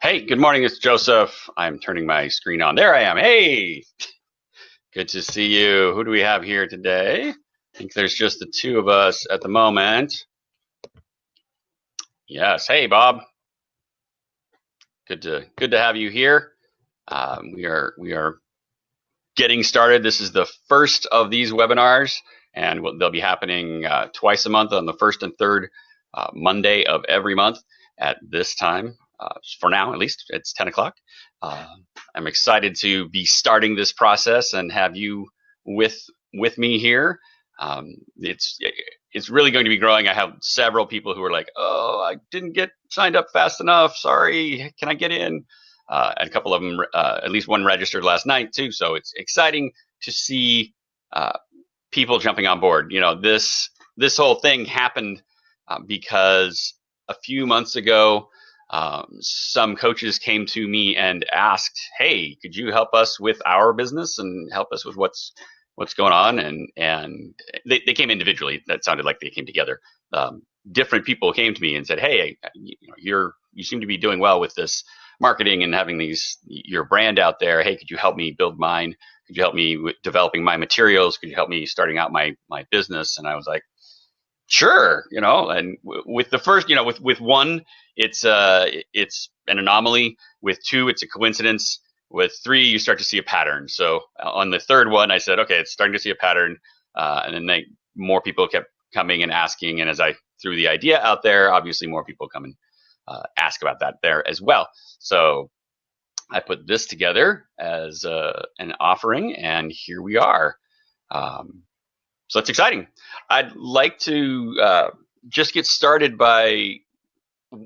Hey, good morning. It's Joseph. I'm turning my screen on. There I am. Hey, good to see you. Who do we have here today? I think there's just the two of us at the moment. Yes. Hey, Bob. Good to have you here. We are getting started. This is the first of these webinars, and they'll be happening twice a month on the first and third Monday of every month at this time. For now, at least, it's 10 o'clock. I'm excited to be starting this process and have you with me here. It's really going to be growing. I have several people who are like, "Oh, I didn't get signed up fast enough. Sorry, can I get in?" And a couple of them, at least one registered last night too. So it's exciting to see people jumping on board. You know, this whole thing happened because a few months ago, some coaches came to me and asked, "Hey, could you help us with our business and help us with what's going on?" And they came individually. That sounded like they came together. Different people came to me and said, "Hey, you seem to be doing well with this marketing and having your brand out there. Hey, could you help me build mine? Could you help me with developing my materials? Could you help me starting out my business?" And I was like, sure, and with the first, with one, it's an anomaly. With two, it's a coincidence. With three, you start to see a pattern. So on the third one, I said, okay, it's starting to see a pattern. And then more people kept coming and asking. And as I threw the idea out there, obviously more people come and ask about that there as well. So I put this together as an offering, and here we are. So that's exciting. I'd like to just get started by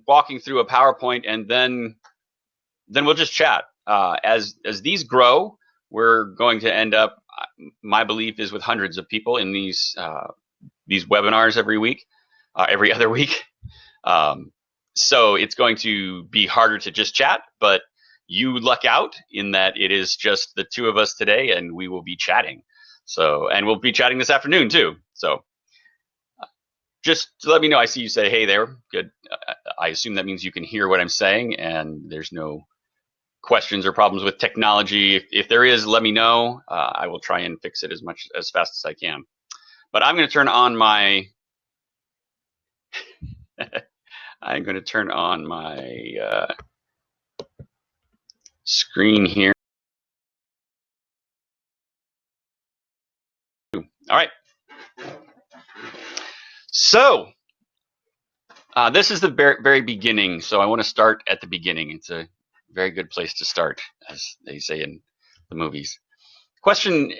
walking through a PowerPoint, and then we'll just chat. As these grow, we're going to end up, my belief is, with hundreds of people in these webinars every other week. So it's going to be harder to just chat, but you luck out in that it is just the two of us today, and we will be chatting. So, and we'll be chatting this afternoon too. So just let me know. I see you say, hey there. Good. I assume that means you can hear what I'm saying and there's no questions or problems with technology. If there is, let me know. I will try and fix it as fast as I can. But I'm going to turn on my screen here. All right. So this is the very beginning. So I want to start at the beginning. It's a very good place to start, as they say in the movies. Question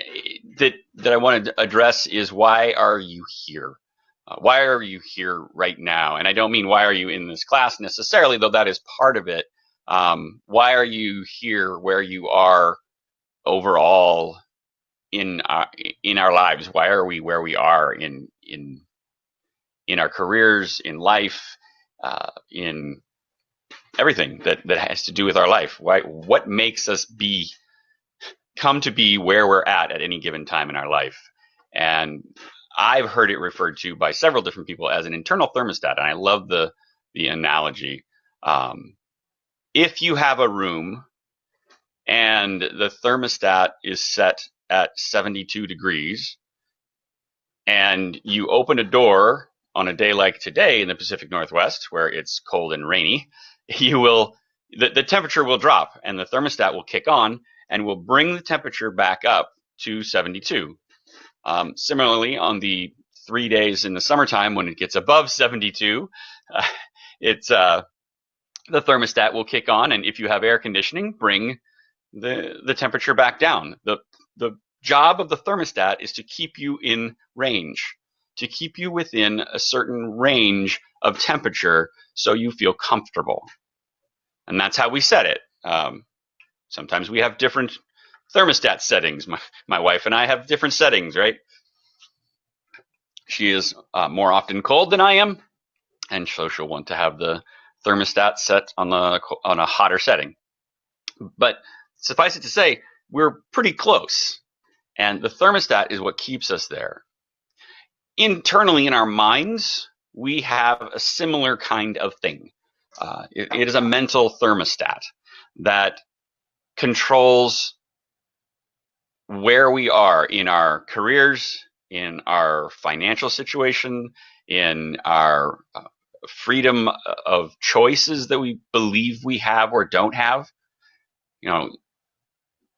that I wanted to address is, why are you here? Why are you here right now? And I don't mean why are you in this class necessarily, though that is part of it. Why are you here where you are overall in our lives? Why are we where we are in our careers, in life, in everything that has to do with our life? What makes us come to be where we're at any given time in our life? And I've heard it referred to by several different people as an internal thermostat, and I love the analogy. If you have a room and the thermostat is set at 72 degrees, and you open a door on a day like today in the Pacific Northwest, where it's cold and rainy, the temperature will drop, and the thermostat will kick on and will bring the temperature back up to 72. Similarly, on the 3 days in the summertime when it gets above 72, the thermostat will kick on, and if you have air conditioning, bring the temperature back down. The job of the thermostat is to keep you in range, to keep you within a certain range of temperature so you feel comfortable. And that's how we set it. Sometimes we have different thermostat settings. My wife and I have different settings, right? She is more often cold than I am, and so she'll want to have the thermostat set on a hotter setting. But suffice it to say, we're pretty close, and the thermostat is what keeps us there. Internally in our minds, we have a similar kind of thing. It is a mental thermostat that controls where we are in our careers, in our financial situation, in our freedom of choices that we believe we have or don't have. You know,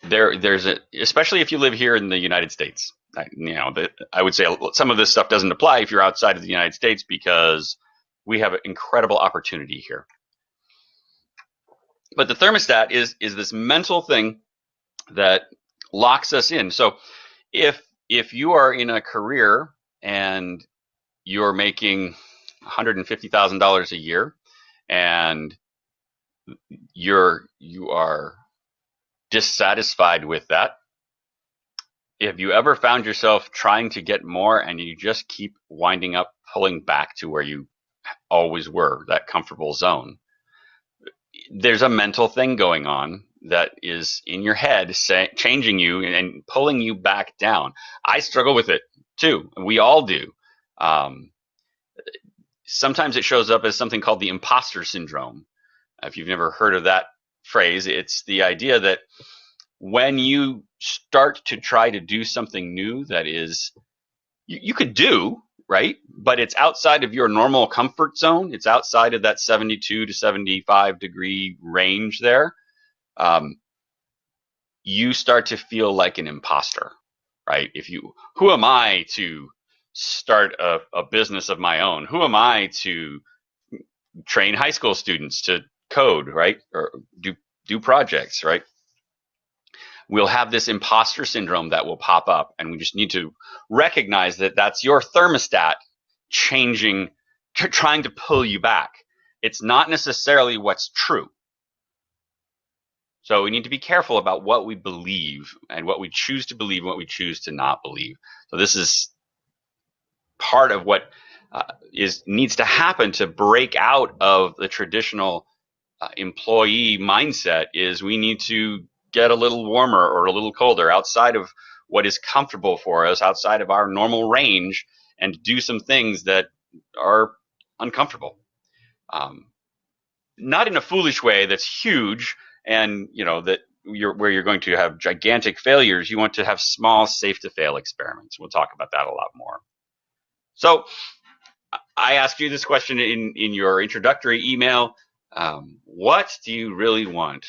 there's especially if you live here in the United States. I would say some of this stuff doesn't apply if you're outside of the United States because we have an incredible opportunity here. But the thermostat is this mental thing that locks us in. So if you are in a career and you're making $150,000 a year and you are dissatisfied with that, if you ever found yourself trying to get more and you just keep winding up pulling back to where you always were, that comfortable zone, there's a mental thing going on that is in your head, changing you and pulling you back down. I struggle with it too. We all do. Sometimes it shows up as something called the imposter syndrome. If you've never heard of that phrase, it's the idea that when you start to try to do something new that is, you could do, right? But it's outside of your normal comfort zone. It's outside of that 72 to 75 degree range there. You start to feel like an imposter, right? Who am I to start a business of my own? Who am I to train high school students to code, right? Or do projects, right? We'll have this imposter syndrome that will pop up, and we just need to recognize that that's your thermostat changing, trying to pull you back. It's not necessarily what's true. So we need to be careful about what we believe and what we choose to believe and what we choose to not believe. So this is part of what needs to happen to break out of the traditional employee mindset. Is we need to get a little warmer or a little colder outside of what is comfortable for us, outside of our normal range, and do some things that are uncomfortable. Not in a foolish way that's huge and that where you're going to have gigantic failures. You want to have small, safe to fail experiments. We'll talk about that a lot more. So I asked you this question in your introductory email. What do you really want?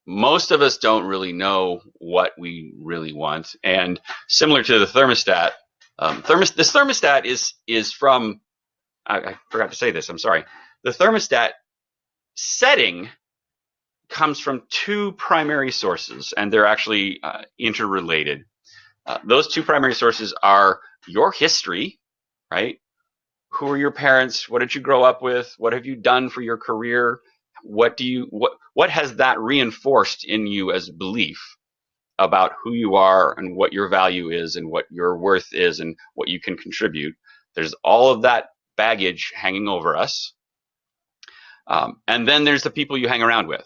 Most of us don't really know what we really want. And similar to the thermostat, this thermostat is from, I forgot to say this, I'm sorry. The thermostat setting comes from two primary sources, and they're actually interrelated. Those two primary sources are your history, right? Who are your parents? What did you grow up with? What have you done for your career? What has that reinforced in you as a belief about who you are and what your value is and what your worth is and what you can contribute? There's all of that baggage hanging over us. And then there's the people you hang around with.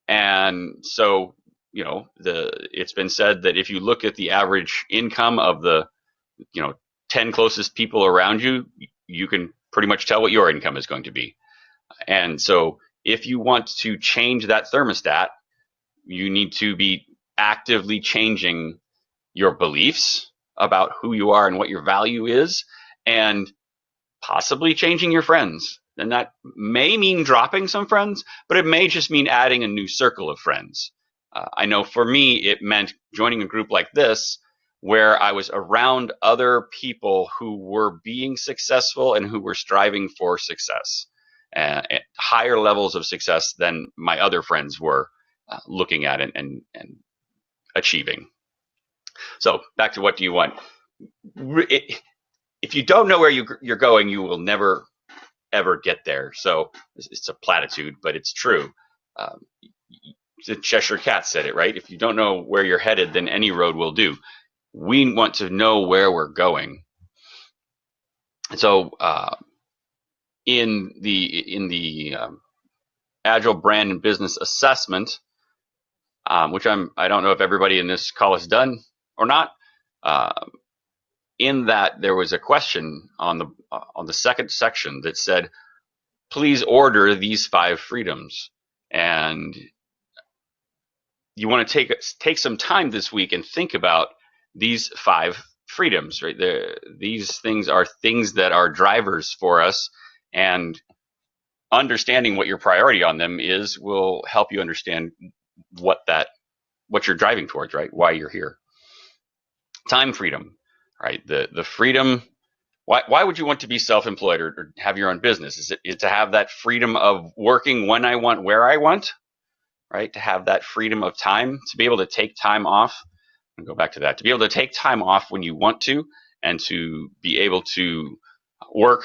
And so, it's been said that if you look at the average income of the, 10 closest people around you, you can pretty much tell what your income is going to be. And so if you want to change that thermostat, you need to be actively changing your beliefs about who you are and what your value is, and possibly changing your friends. And that may mean dropping some friends, but it may just mean adding a new circle of friends. I know for me, it meant joining a group like this where I was around other people who were being successful and who were striving for success, at higher levels of success than my other friends were looking at and achieving. So back to what do you want? if you don't know where you're going, you will never ever get there. So it's a platitude, but it's true. Um, the Cheshire Cat said it, right? If you don't know where you're headed, then any road will do. We want to know where we're going. So in the Agile Brand and Business Assessment, which I don't know if everybody in this call has done or not. Uh, in that, there was a question on the second section that said, "Please order these 5 freedoms," and you want to take some time this week and think about these 5 freedoms. Right, these things are things that are drivers for us, and understanding what your priority on them is will help you understand what that what you're driving towards, right? Why you're here. Time freedom, right? The freedom. Why would you want to be self-employed or have your own business? Is it to have that freedom of working when I want, where I want, right? To have that freedom of time, to be able to take time off. And go back to that. To be able to take time off when you want to, and to be able to work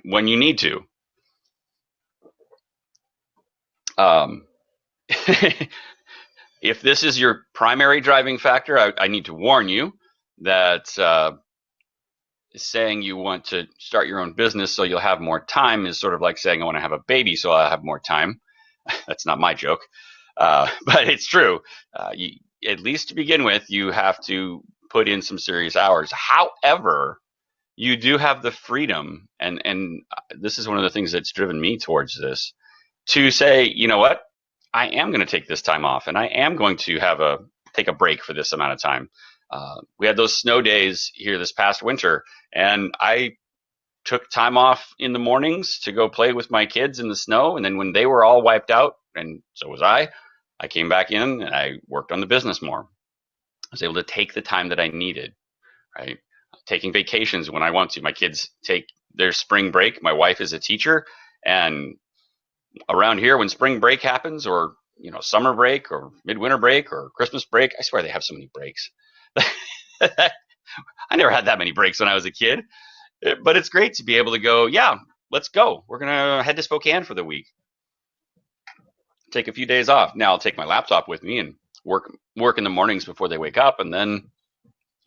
when you need to. Um, if this is your primary driving factor, I need to warn you that saying you want to start your own business so you'll have more time is sort of like saying I want to have a baby so I'll have more time. That's not my joke, but it's true. At least to begin with, you have to put in some serious hours. However, you do have the freedom, and this is one of the things that's driven me towards this, to say, you know what, I am going to take this time off, and I am going to take a break for this amount of time. We had those snow days here this past winter, and I took time off in the mornings to go play with my kids in the snow, and then when they were all wiped out, and so was I came back in and I worked on the business more. I was able to take the time that I needed, right? Taking vacations when I want to. My kids take their spring break. My wife is a teacher, and around here when spring break happens, or summer break or midwinter break or Christmas break, I swear they have so many breaks. I never had that many breaks when I was a kid, but it's great to be able to go, yeah, let's go, we're gonna head to Spokane for the week, take a few days off. Now I'll take my laptop with me and work in the mornings before they wake up, and then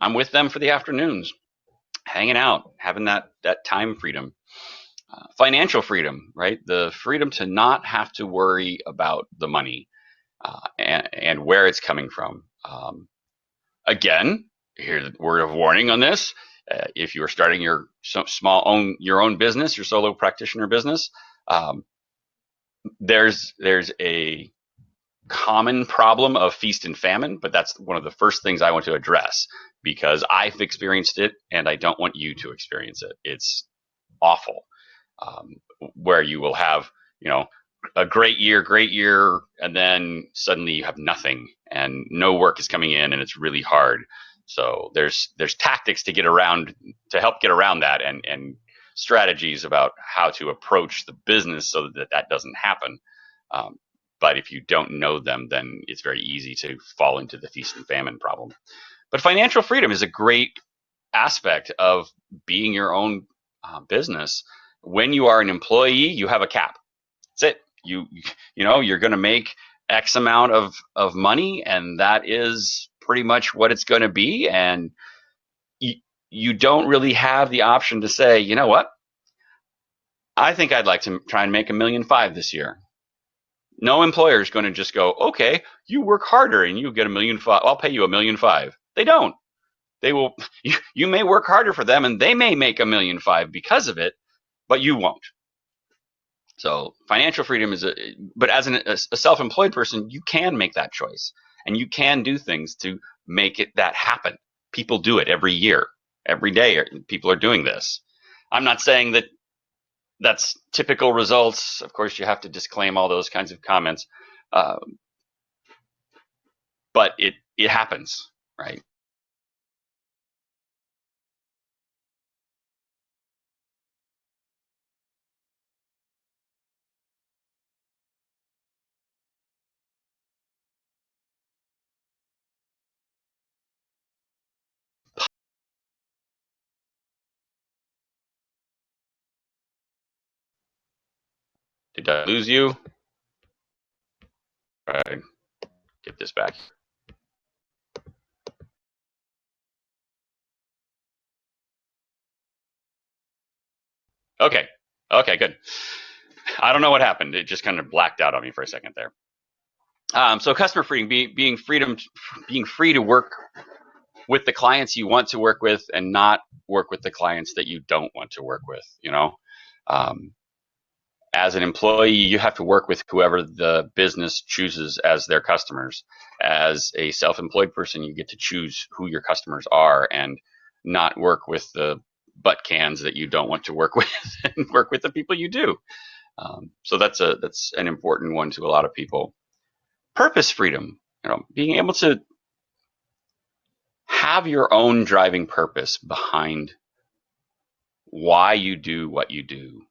I'm with them for the afternoons, hanging out, having that time freedom. Financial freedom, right? The freedom to not have to worry about the money, and where it's coming from. Again, here's a word of warning on this. If you're starting your own business, your solo practitioner business, there's a common problem of feast and famine, but that's one of the first things I want to address, because I've experienced it and I don't want you to experience it. It's awful. Where you will have, a great year, and then suddenly you have nothing and no work is coming in and it's really hard. So there's tactics to help get around that, and strategies about how to approach the business so that doesn't happen. Um, but if you don't know them, then it's very easy to fall into the feast and famine problem. But financial freedom is a great aspect of being your own business. When you are an employee, you have a cap. That's it. You're going to make X amount of money, and that is pretty much what it's going to be. And you don't really have the option to say, you know what, I think I'd like to try and make $1.5 million this year. No employer is going to just go, okay, you work harder and you get $1.5 million. I'll pay you $1.5 million. They don't. They will. You may work harder for them, and they may make $1.5 million because of it, but you won't. So financial freedom but as a self-employed person, you can make that choice, and you can do things to make that happen. People do it every year, every day. People are doing this. I'm not saying that that's typical results. Of course, you have to disclaim all those kinds of comments, uh, but it happens, right? Did I lose you? All right, get this back. Okay. Okay, good. I don't know what happened. It just kind of blacked out on me for a second there. So customer freedom, being free to work with the clients you want to work with and not work with the clients that you don't want to work with. Um, as an employee, you have to work with whoever the business chooses as their customers. As a self-employed person, you get to choose who your customers are and not work with the butt cans that you don't want to work with and work with the people you do. So that's an important one to a lot of people. Purpose freedom, being able to have your own driving purpose behind why you do what you do.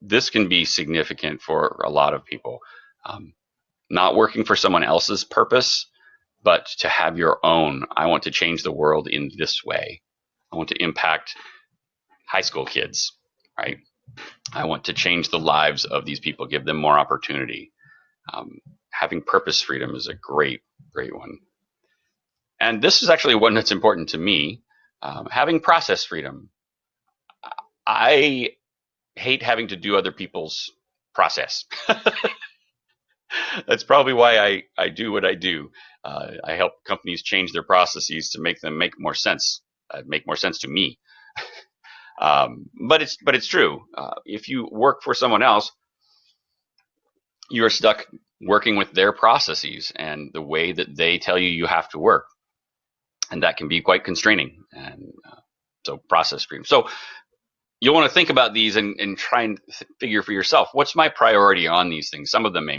This can be significant for a lot of people. Not working for someone else's purpose, but to have your own. I want to change the world in this way. I want to impact high school kids, right? I want to change the lives of these people, give them more opportunity. Having purpose freedom is a great one. And this is actually one that's important to me. Having process freedom. I hate having to do other people's process. That's probably why I do what I do. I help companies change their processes to make them make more sense to me. But it's true. If you work for someone else, you're stuck working with their processes and the way that they tell you have to work, and that can be quite constraining. And so process freedom. So you'll want to think about these and try and figure for yourself, what's my priority on these things? Some of them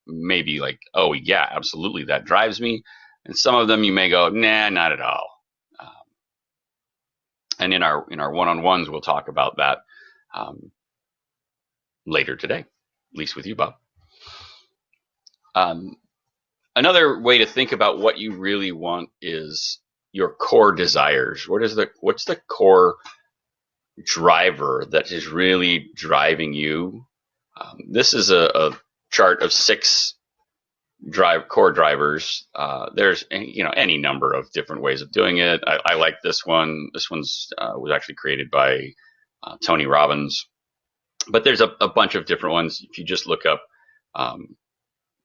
may be like, oh yeah, absolutely, that drives me. And some of them you may go, nah, not at all. And in our one-on-ones, we'll talk about that later today, at least with you, Bob. Another way to think about what you really want is your core desires. What's the core driver that is really driving you? This is a chart of 6 core drivers. There's any number of different ways of doing it. I like this one. This one's was actually created by Tony Robbins, but there's a bunch of different ones. If you just look up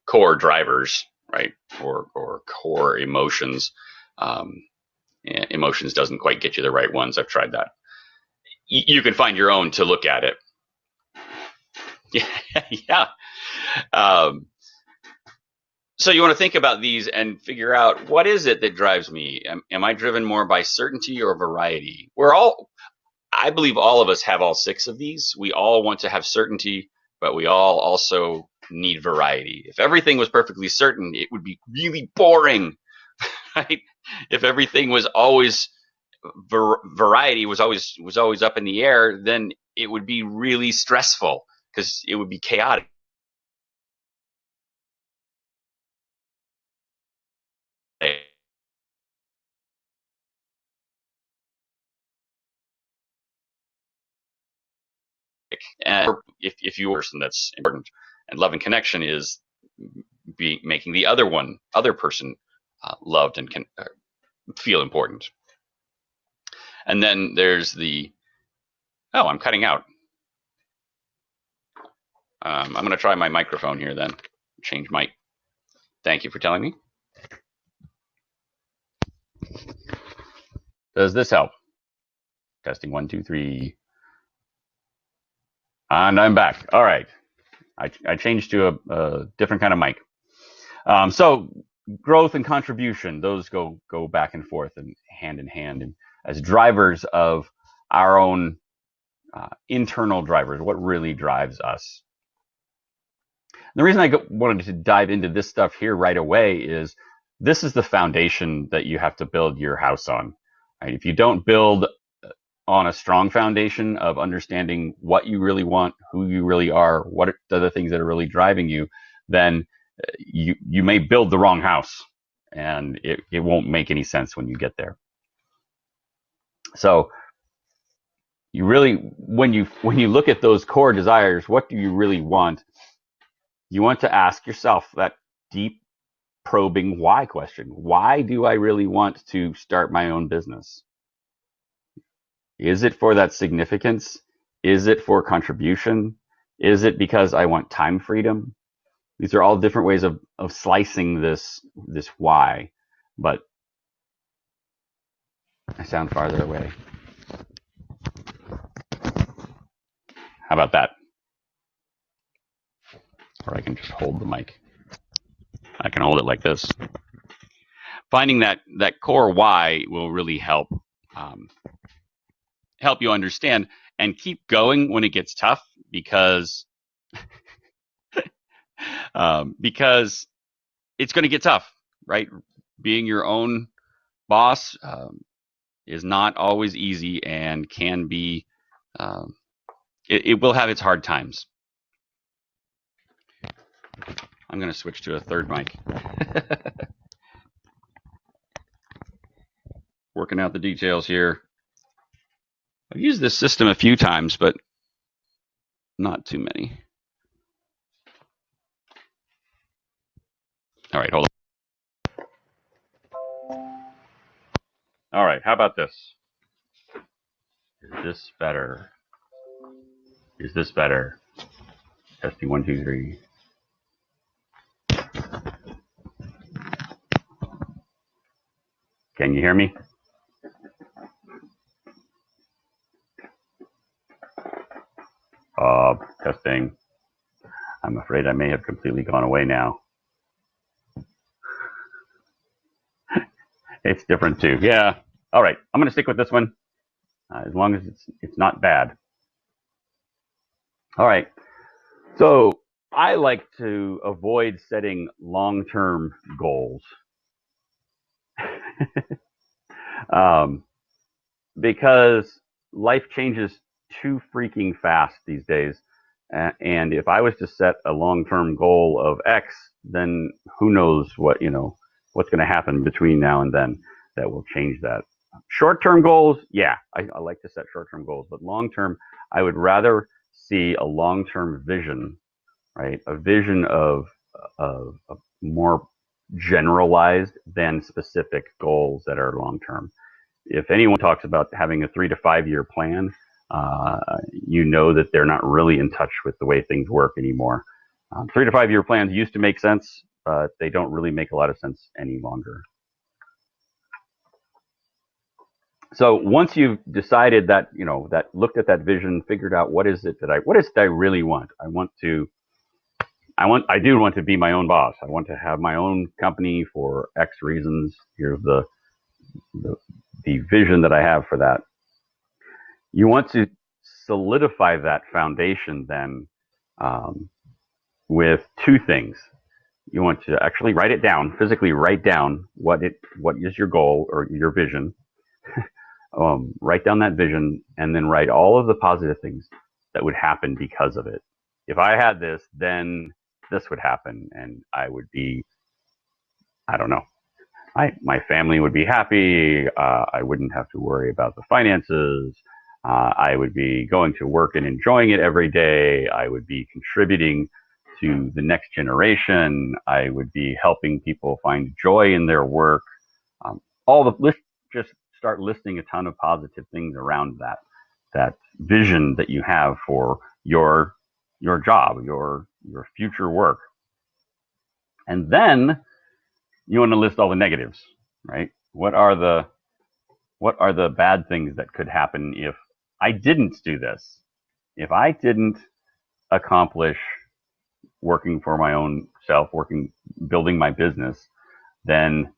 core drivers, right, or core emotions, emotions doesn't quite get you the right ones. I've tried that. You can find your own to look at it. Yeah. So you want to think about these and figure out, what is it that drives me? Am I driven more by certainty or variety? I believe all of us have all 6 of these. We all want to have certainty, but we all also need variety. If everything was perfectly certain, it would be really boring, right? If everything was always variety was always up in the air, then it would be really stressful because it would be chaotic. And if you are a person that's important, and love and connection is making the other person loved and can feel important. And then there's I'm cutting out. I'm going to try my microphone here then. Change mic. Thank you for telling me. Does this help? Testing 1, 2, 3. And I'm back. All right. I changed to a different kind of mic. So growth and contribution, those go back and forth and hand in hand. And as drivers of our own internal drivers, what really drives us. The reason I wanted to dive into this stuff here right away is this is the foundation that you have to build your house on. Right? If you don't build on a strong foundation of understanding what you really want, who you really are, what are the things that are really driving you, then you may build the wrong house and it won't make any sense when you get there. So You really, when you look at those core desires, what do you really want? You want to ask yourself that deep, probing why question. Why do I really want to start my own business? Is it for that significance? Is it for contribution? Is it because I want time freedom? These are all different ways of slicing this why, but I sound farther away. How about that? Or I can just hold the mic. I can hold it like this. Finding that core why will really help you understand and keep going when it gets tough, because because it's going to get tough, right? Being your own boss is not always easy and can be it will have its hard times. I'm going to switch to a third mic. Working out the details here. I've used this system a few times, but not too many. All right, hold on. All right, how about this? Is this better? Is this better? Testing 1, 2, 3. Can you hear me? Testing. I'm afraid I may have completely gone away now. It's different too. Yeah. All right. I'm going to stick with this one as long as it's not bad. All right. So I like to avoid setting long-term goals because life changes too freaking fast these days. And if I was to set a long-term goal of X, then who knows what's going to happen between now and then that will change that. Short-term goals, yeah, I like to set short-term goals, but long-term, I would rather see a long-term vision, right? A vision of more generalized than specific goals that are long-term. If anyone talks about having a 3 to 5 year plan, you know that they're not really in touch with the way things work anymore. 3 to 5 year plans used to make sense, but they don't really make a lot of sense any longer. So once you've decided that, that looked at that vision, figured out what is it that I really want? I do want to be my own boss. I want to have my own company for X reasons. Here's the vision that I have for that. You want to solidify that foundation then with two things. You want to actually write it down, physically write down what is your goal or your vision. Write down that vision and then write all of the positive things that would happen because of it. If I had this, then this would happen, and I would be, I don't know, my family would be happy. I wouldn't have to worry about the finances. I would be going to work and enjoying it every day. I would be contributing to the next generation. I would be helping people find joy in their work. All the list, just start listing a ton of positive things around that vision that you have for your job, your future work. And then you want to list all the negatives, right? What are the bad things that could happen if I didn't do this? If I didn't accomplish working for my own self, building my business, then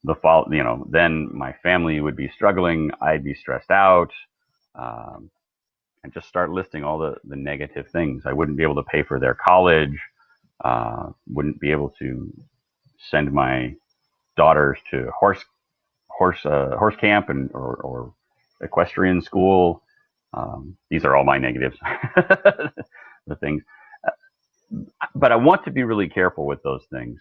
then my family would be struggling. I'd be stressed out, and just start listing all the negative things. I wouldn't be able to pay for their college. Wouldn't be able to send my daughters to horse camp or equestrian school. These are all my negatives, the things. But I want to be really careful with those things.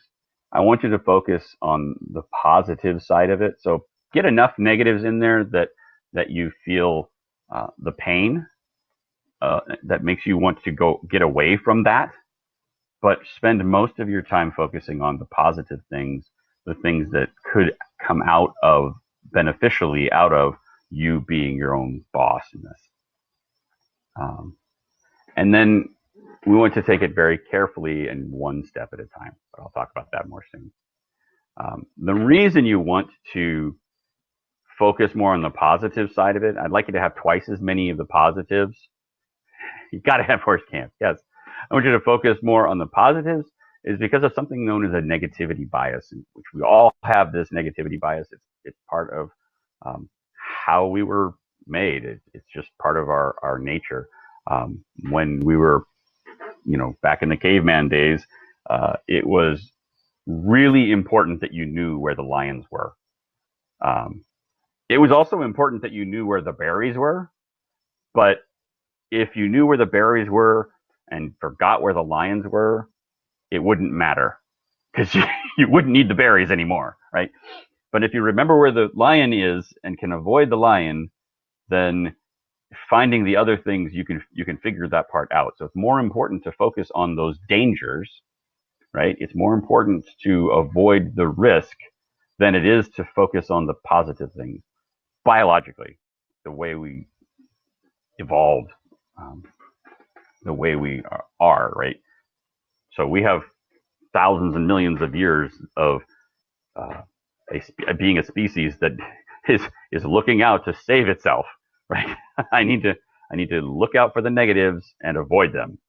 I want you to focus on the positive side of it. So get enough negatives in there that you feel the pain that makes you want to go get away from that, but spend most of your time focusing on the positive things, the things that could come out of beneficially out of you being your own boss in this. Um, and then we want to take it very carefully and one step at a time, but I'll talk about that more soon. The reason you want to focus more on the positive side of it, I'd like you to have twice as many of the positives. You got to have horse camp, yes. I want you to focus more on the positives is because of something known as a negativity bias, in which we all have this negativity bias. It's part of how we were made. It's just part of our nature. When we were, back in the caveman days, it was really important that you knew where the lions were. It was also important that you knew where the berries were, but if you knew where the berries were and forgot where the lions were, it wouldn't matter because you wouldn't need the berries anymore, right? But if you remember where the lion is and can avoid the lion, then finding the other things you can figure that part out. So it's more important to focus on those dangers, right? It's more important to avoid the risk than it is to focus on the positive things. Biologically, the way we evolved, the way we are, right? So we have thousands and millions of years of being a species that is looking out to save itself, right? I need to look out for the negatives and avoid them.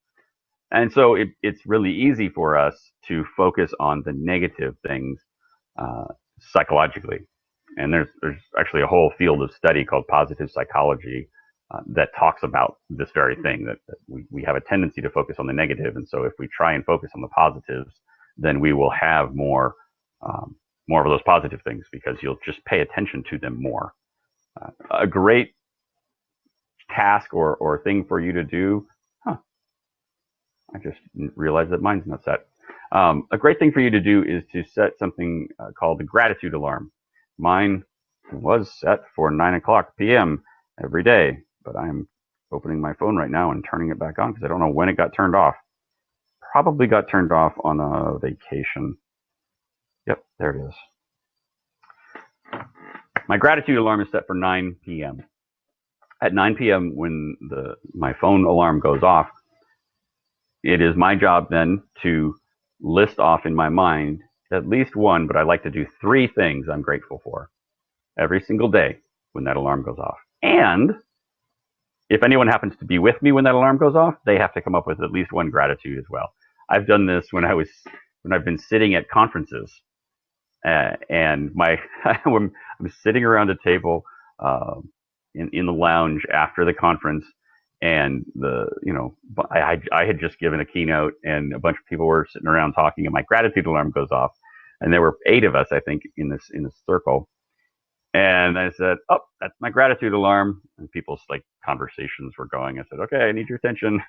And so it's really easy for us to focus on the negative things psychologically. And there's actually a whole field of study called positive psychology that talks about this very thing, that we have a tendency to focus on the negative. And so if we try and focus on the positives, then we will have more of those positive things because you'll just pay attention to them more. A great task or thing for you to do, I just realized that mine's not set. A great thing for you to do is to set something called the gratitude alarm. Mine was set for 9:00 p.m. every day, but I'm opening my phone right now and turning it back on because I don't know when it got turned off. Probably got turned off on a vacation. Yep, there it is. My gratitude alarm is set for 9 p.m. At 9 p.m. when my phone alarm goes off, it is my job then to list off in my mind at least one, but I like to do 3 things I'm grateful for every single day when that alarm goes off. And if anyone happens to be with me when that alarm goes off, they have to come up with at least one gratitude as well. I've done this when I've been sitting at conferences, and I'm sitting around a table in the lounge after the conference, and I had just given a keynote, and a bunch of people were sitting around talking, and my gratitude alarm goes off, and there were 8 of us, I think, in this circle. And I said, "Oh, that's my gratitude alarm." And people's conversations were going. I said, "Okay, I need your attention.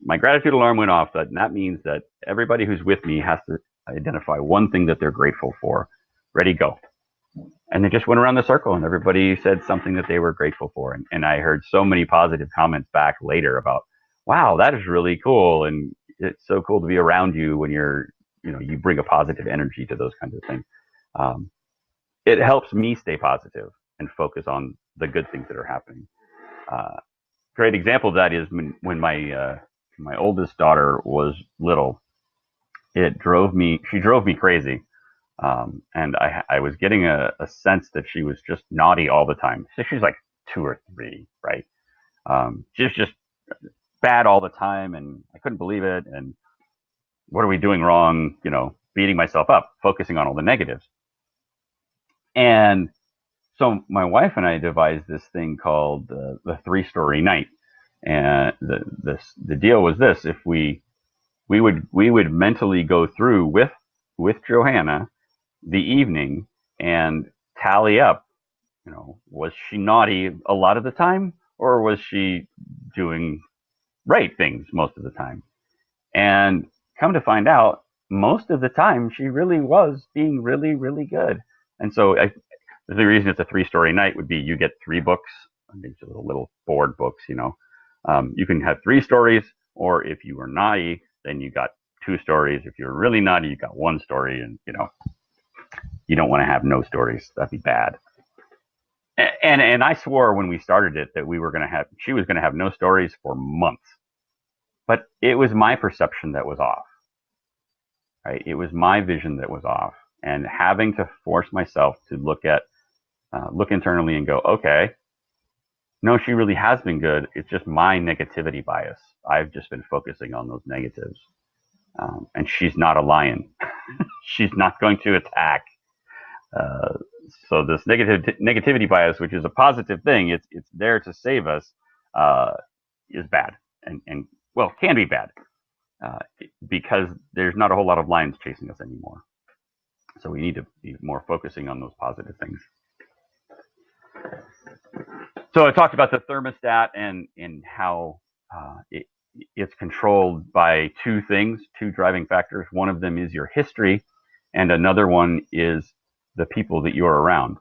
My gratitude alarm went off. That means that everybody who's with me has to identify one thing that they're grateful for. Ready, go." And they just went around the circle, and everybody said something that they were grateful for. And I heard so many positive comments back later about, "Wow, that is really cool, and it's so cool to be around you when you bring a positive energy to those kinds of things." It helps me stay positive and focus on the good things that are happening. Great example of that is when my oldest daughter was little. She drove me crazy. And I was getting a sense that she was just naughty all the time. So she's like 2 or 3, right? She was just bad all the time, and I couldn't believe it. And what are we doing wrong? Beating myself up, focusing on all the negatives. And so my wife and I devised this thing called the 3-story night. And the deal was this: if we would mentally go through with Johanna the evening and tally up, was she naughty a lot of the time, or was she doing right things most of the time? And come to find out, most of the time she really was being really, really good. And so the reason it's a 3-story night would be you get 3 books these little board books, you can have 3 stories, or if you were naughty, then you got 2 stories. If you're really naughty, you got 1 story, and you don't want to have no stories. That'd be bad. And I swore when we started it that she was gonna have no stories for months, but it was my perception that was off. Right? It was my vision that was off, and having to force myself to look internally and go, okay, no, she really has been good. It's just my negativity bias. I've just been focusing on those negatives. And she's not a lion. She's not going to attack. Uh, so this negativity bias, which is a positive thing, it's there to save us, is bad, and well, can be bad, because there's not a whole lot of lions chasing us anymore. So we need to be more focusing on those positive things. So I talked about the thermostat and how it's controlled by 2 things, 2 driving factors. One of them is your history, and another one is the people that you're around.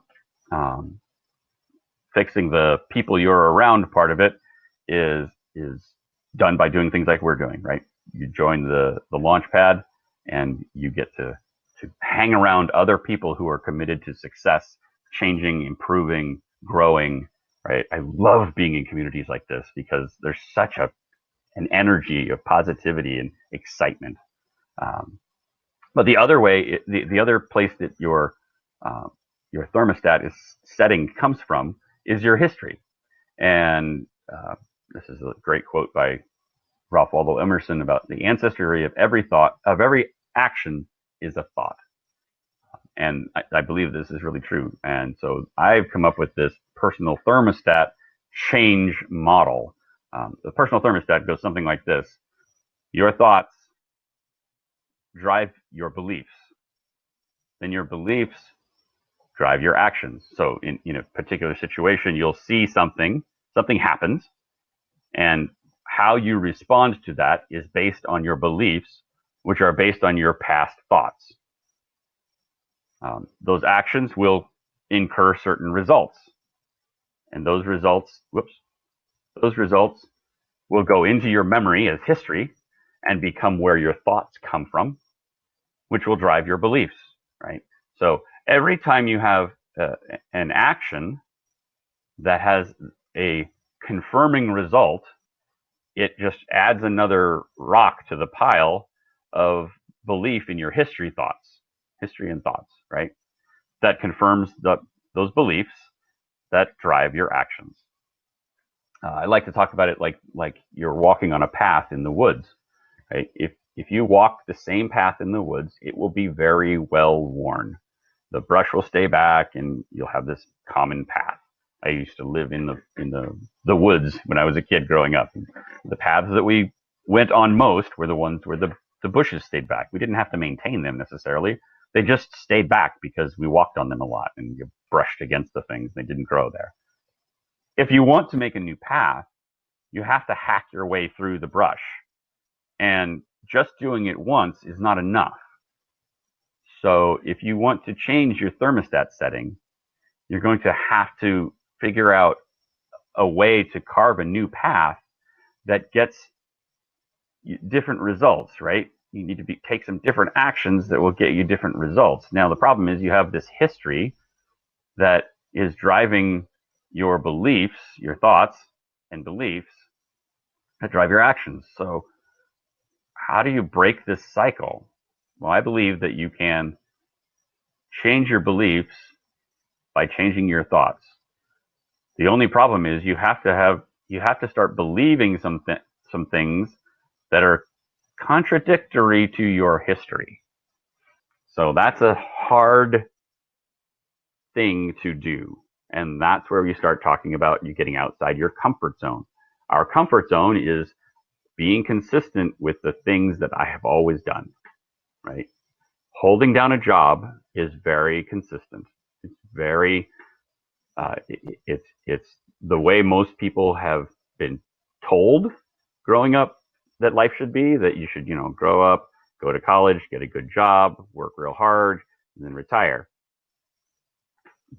Fixing the people you're around part of it is done by doing things like we're doing, right? You join the launch pad, and you get to hang around other people who are committed to success, changing, improving, growing, right? I love being in communities like this because there's such an energy of positivity and excitement. But the other way, the other place that your thermostat is setting comes from is your history. And this is a great quote by Ralph Waldo Emerson about the ancestry of every thought, of every action is a thought. And I believe this is really true. And so I've come up with this personal thermostat change model. The personal thermostat goes something like this. Your thoughts drive your beliefs. Then your beliefs drive your actions. So in a particular situation, you'll see something happens, and how you respond to that is based on your beliefs, which are based on your past thoughts. Those actions will incur certain results, and those results will go into your memory as history and become where your thoughts come from, which will drive your beliefs, right? So every time you have an action that has a confirming result, it just adds another rock to the pile of belief in your history and thoughts, right? That confirms those beliefs that drive your actions. I like to talk about it like you're walking on a path in the woods, right? If you walk the same path in the woods, it will be very well worn. The brush will stay back, and you'll have this common path. I used to live in the woods when I was a kid growing up. The paths that we went on most were the ones where the bushes stayed back. We didn't have to maintain them necessarily. They just stayed back because we walked on them a lot, and you brushed against the things. They didn't grow there. If you want to make a new path, you have to hack your way through the brush. And just doing it once is not enough. So if you want to change your thermostat setting, you're going to have to figure out a way to carve a new path that gets different results, right? You need to take some different actions that will get you different results. Now, the problem is you have this history that is driving your beliefs, your thoughts and beliefs that drive your actions. So how do you break this cycle? Well, I believe that you can change your beliefs by changing your thoughts. The only problem is you have to start believing some things that are contradictory to your history. So that's a hard thing to do. And that's where we start talking about you getting outside your comfort zone. Our comfort zone is being consistent with the things that I have always done, right? Holding down a job is very consistent. It's very, it's the way most people have been told growing up that life should be, that you should, grow up, go to college, get a good job, work real hard, and then retire.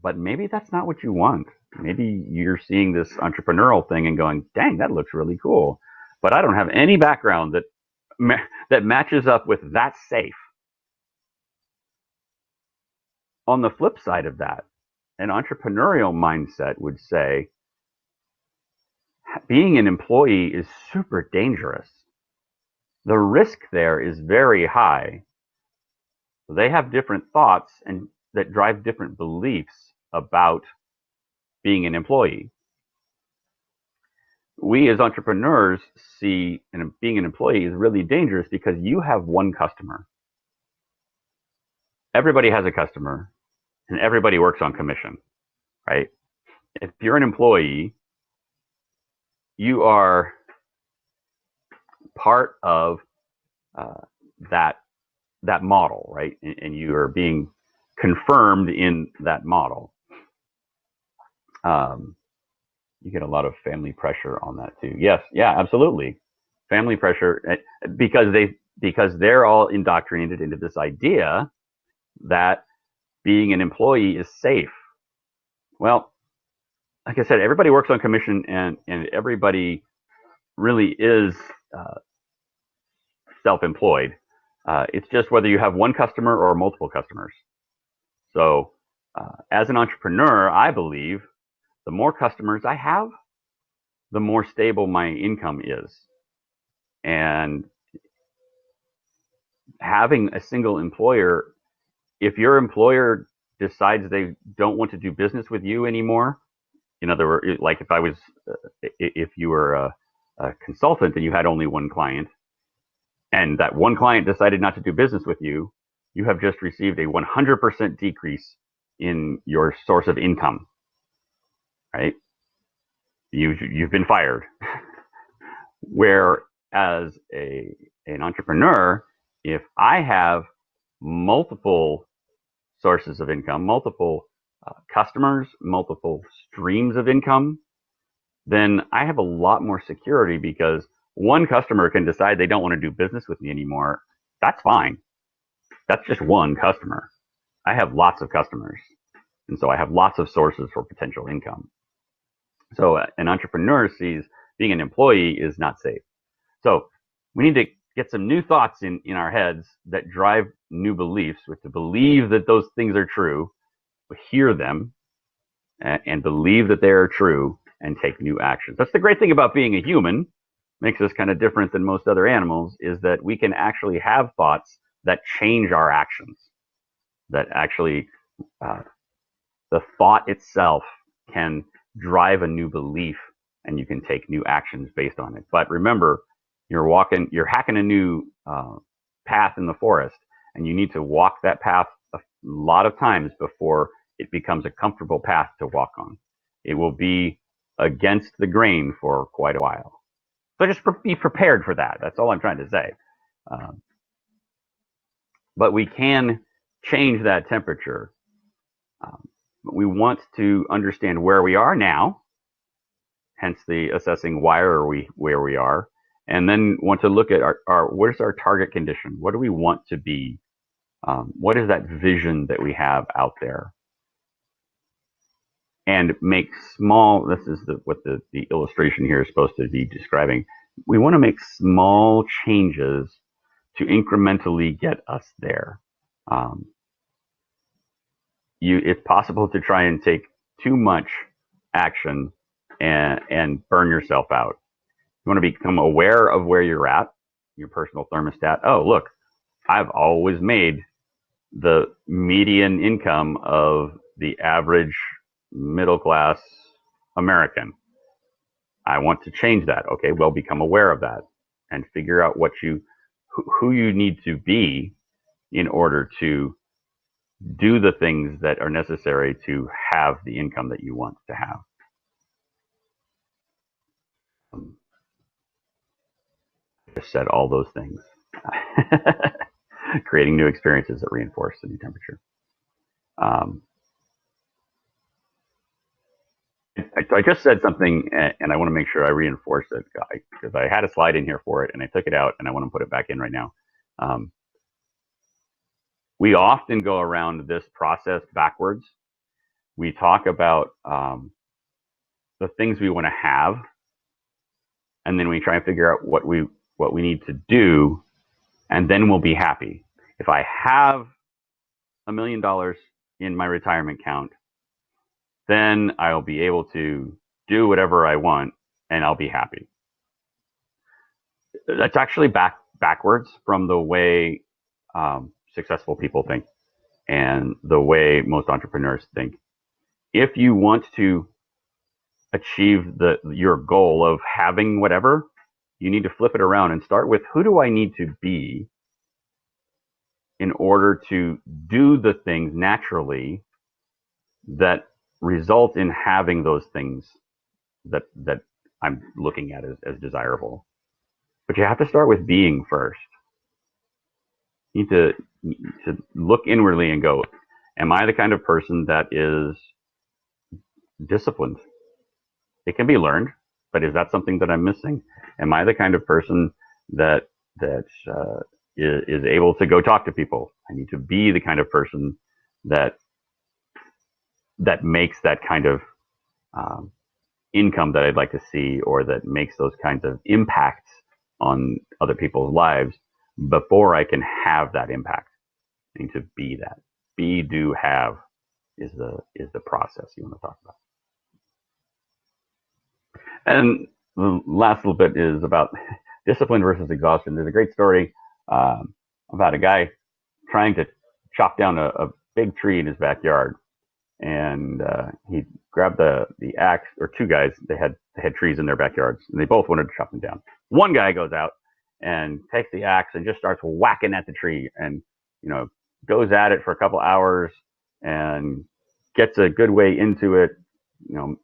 But maybe that's not what you want. Maybe you're seeing this entrepreneurial thing and going, dang, that looks really cool. But I don't have any background that matches up with that safe. On the flip side of that, an entrepreneurial mindset would say being an employee is super dangerous. The risk there is very high. They have different thoughts and that drive different beliefs about being an employee. We as entrepreneurs see being an employee is really dangerous because you have one customer. Everybody has a customer and everybody works on commission, right? If you're an employee, you are part of uh, that that model, right? And you are being confirmed in that model. Um, you get a lot of family pressure on that too. Yes, yeah, absolutely. Family pressure because they're all indoctrinated into this idea that being an employee is safe. Well, like I said, everybody works on commission, and everybody really is uh, self-employed. It's just whether you have one customer or multiple customers. So, as an entrepreneur, I believe the more customers I have, the more stable my income is. And having a single employer, if your employer decides they don't want to do business with you anymore, in other words, like if you were a consultant and you had only one client, and that one client decided not to do business with you, you have just received a 100% decrease in your source of income, right? You've been fired. Whereas an entrepreneur, if I have multiple sources of income, multiple customers, multiple streams of income, then I have a lot more security because one customer can decide they don't want to do business with me anymore. That's fine. That's just one customer. I have lots of customers. And so I have lots of sources for potential income. So an entrepreneur sees being an employee is not safe. So we need to get some new thoughts in our heads that drive new beliefs, with to believe that those things are true, hear them, and believe that they are true, and take new actions. That's the great thing about being a human, makes us kind of different than most other animals, is that we can actually have thoughts that change our actions, that actually uh, the thought itself can drive a new belief and you can take new actions based on it. But remember, you're hacking a new path in the forest, and you need to walk that path a lot of times before it becomes a comfortable path to walk on. It will be against the grain for quite a while. So just be prepared for that. That's all I'm trying to say. Um, but we can change that temperature. Um, we want to understand where we are now, hence the assessing why are we where we are, and then want to look at what is our target condition? What do we want to be? What is that vision that we have out there? And make small, this is what the illustration here is supposed to be describing. We want to make small changes to incrementally get us there. Um, it's possible to try and take too much action and burn yourself out. You want to become aware of where you're at, your personal thermostat. Oh, look, I've always made the median income of the average middle class American. I want to change that. Okay, well, become aware of that and figure out who you need to be in order to do the things that are necessary to have the income that you want to have. Um, I just said all those things. Creating new experiences that reinforce the new temperature. Um, I just said something, and I want to make sure I reinforce it because I had a slide in here for it, and I took it out, and I want to put it back in right now. Um, we often go around this process backwards. We talk about the things we want to have, and then we try and figure out what we need to do, and then we'll be happy. If I have $1 million in my retirement account, then I'll be able to do whatever I want, and I'll be happy. That's actually backwards from the way successful people think and the way most entrepreneurs think. If you want to achieve your goal of having whatever, you need to flip it around and start with, who do I need to be in order to do the things naturally that result in having those things that I'm looking at as desirable. But you have to start with being first. You need to look inwardly and go, am I the kind of person that is disciplined? It can be learned, but is that something that I'm missing? Am I the kind of person that is able to go talk to people? I need to be the kind of person that makes that kind of income that I'd like to see, or that makes those kinds of impacts on other people's lives before I can have that impact. I need to be that. Be, do, have is the process you want to talk about. And the last little bit is about discipline versus exhaustion. There's a great story about a guy trying to chop down a big tree in his backyard, and he grabbed the axe, or two guys. They had trees in their backyards, and they both wanted to chop them down. One guy goes out and takes the axe and just starts whacking at the tree, and goes at it for a couple hours and gets a good way into it.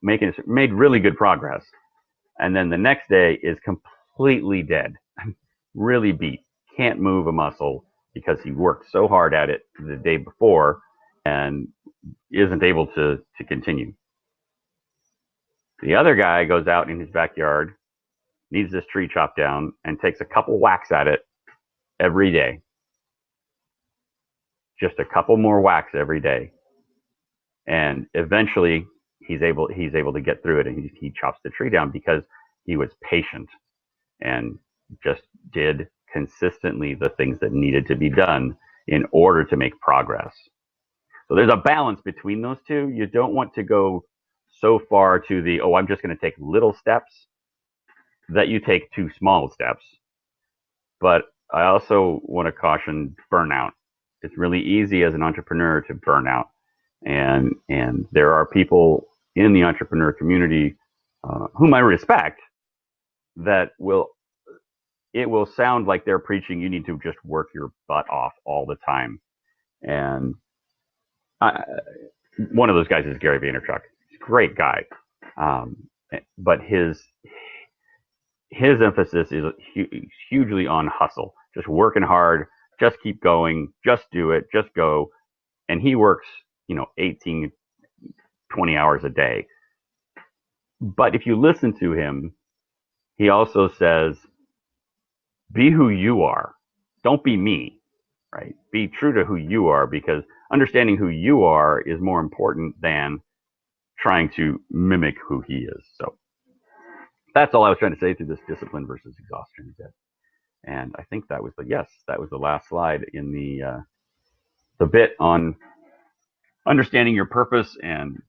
Made really good progress. And then the next day is completely dead, really beat, can't move a muscle because he worked so hard at it the day before and isn't able to continue. The other guy goes out in his backyard, needs this tree chopped down, and takes a couple whacks at it every day. Just a couple more whacks every day. And eventually he's able to get through it, and he chops the tree down because he was patient and just did consistently the things that needed to be done in order to make progress. So there's a balance between those two. You don't want to go so far to the, I'm just going to take little steps, that you take too small steps. But I also want to caution burnout. It's really easy as an entrepreneur to burn out. And there are people in the entrepreneur community whom I respect, that it will sound like they're preaching you need to just work your butt off all the time. And one of those guys is Gary Vaynerchuk. He's a great guy, but his emphasis is hugely on hustle, just working hard, just keep going, just do it, just go. And he works 18, 20 hours a day. But if you listen to him, he also says, be who you are. Don't be me, right? Be true to who you are, because understanding who you are is more important than trying to mimic who he is. So that's all I was trying to say through this discipline versus exhaustion bit. And I think that was the last slide in the bit on understanding your purpose and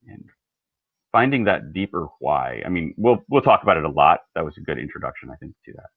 finding that deeper why. I mean, we'll talk about it a lot. That was a good introduction, I think, to that.